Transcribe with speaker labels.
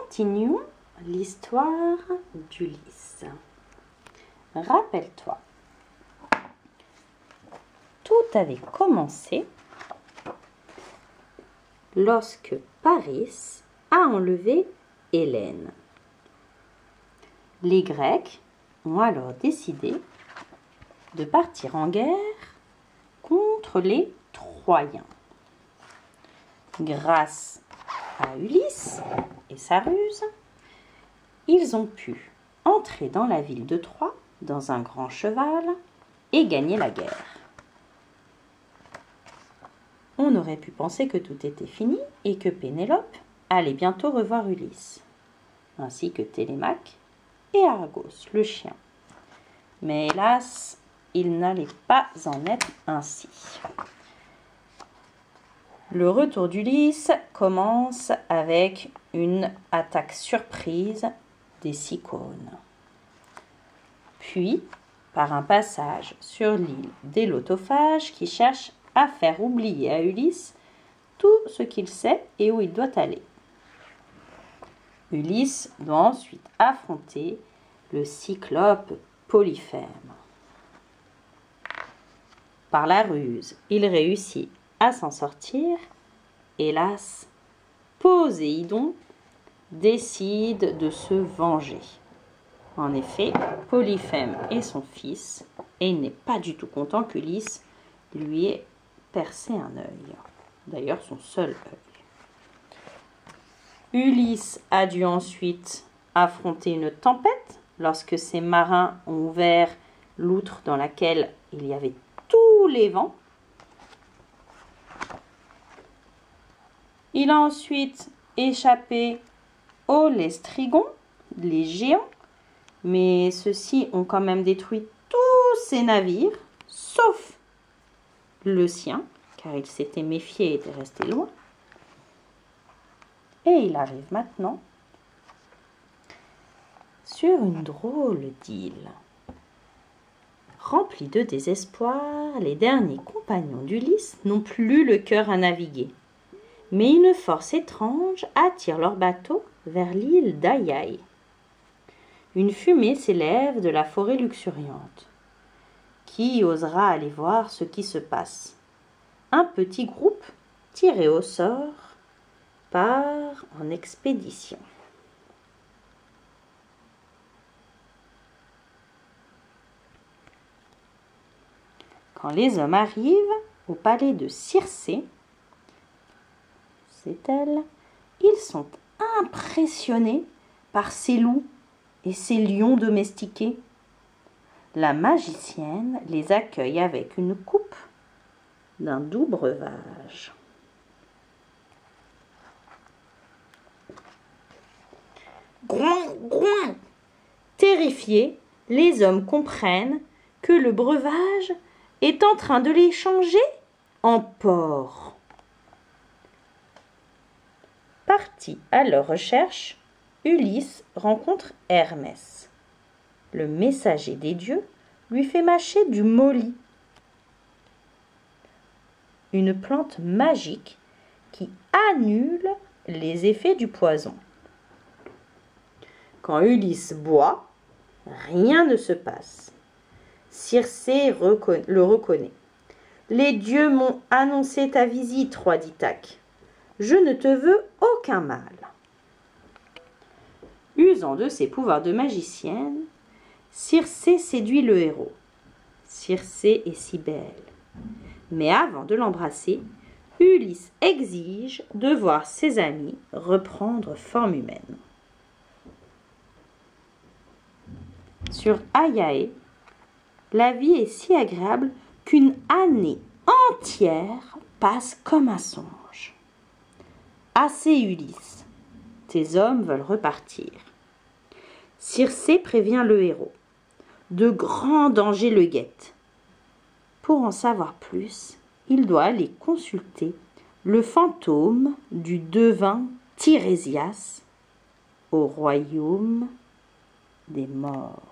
Speaker 1: Continuons l'histoire d'Ulysse. Rappelle-toi, tout avait commencé lorsque Paris a enlevé Hélène. Les Grecs ont alors décidé de partir en guerre contre les Troyens. Grâce à Ulysse et sa ruse, ils ont pu entrer dans la ville de Troie dans un grand cheval et gagner la guerre. On aurait pu penser que tout était fini et que Pénélope allait bientôt revoir Ulysse, ainsi que Télémaque et Argos, le chien. Mais hélas, il n'allait pas en être ainsi. Le retour d'Ulysse commence avec une attaque surprise des Cyclones. Puis, par un passage sur l'île des Lotophages qui cherche à faire oublier à Ulysse tout ce qu'il sait et où il doit aller. Ulysse doit ensuite affronter le cyclope Polyphème. Par la ruse, il réussit à s'en sortir. Hélas, Poséidon décide de se venger. En effet, Polyphème est son fils et il n'est pas du tout content qu'Ulysse lui ait percé un œil. D'ailleurs, son seul œil. Ulysse a dû ensuite affronter une tempête lorsque ses marins ont ouvert l'outre dans laquelle il y avait tous les vents. Il a ensuite échappé aux Lestrygons, les géants, mais ceux-ci ont quand même détruit tous ses navires, sauf le sien, car il s'était méfié et était resté loin. Et il arrive maintenant sur une drôle d'île. Remplis de désespoir, les derniers compagnons d'Ulysse n'ont plus le cœur à naviguer. Mais une force étrange attire leur bateau vers l'île d'Aiaï. Une fumée s'élève de la forêt luxuriante. Qui osera aller voir ce qui se passe? Un petit groupe, tiré au sort, part en expédition. Quand les hommes arrivent au palais de Circé, c'est elle, ils sont impressionnés par ces loups et ces lions domestiqués. La magicienne les accueille avec une coupe d'un doux breuvage. Groin, groin. Terrifiés, les hommes comprennent que le breuvage est en train de les changer en porc. Parti à leur recherche, Ulysse rencontre Hermès. Le messager des dieux lui fait mâcher du moly, une plante magique qui annule les effets du poison. Quand Ulysse boit, rien ne se passe. Circé le reconnaît. « Les dieux m'ont annoncé ta visite, roi d'Ithaque. Je ne te veux aucun mal. » Usant de ses pouvoirs de magicienne, Circé séduit le héros. Circé est si belle. Mais avant de l'embrasser, Ulysse exige de voir ses amis reprendre forme humaine. Sur Aiaï, la vie est si agréable qu'une année entière passe comme un songe. Assez, Ulysse, tes hommes veulent repartir. Circé prévient le héros. De grands dangers le guettent. Pour en savoir plus, il doit aller consulter le fantôme du devin Tirésias au royaume des morts.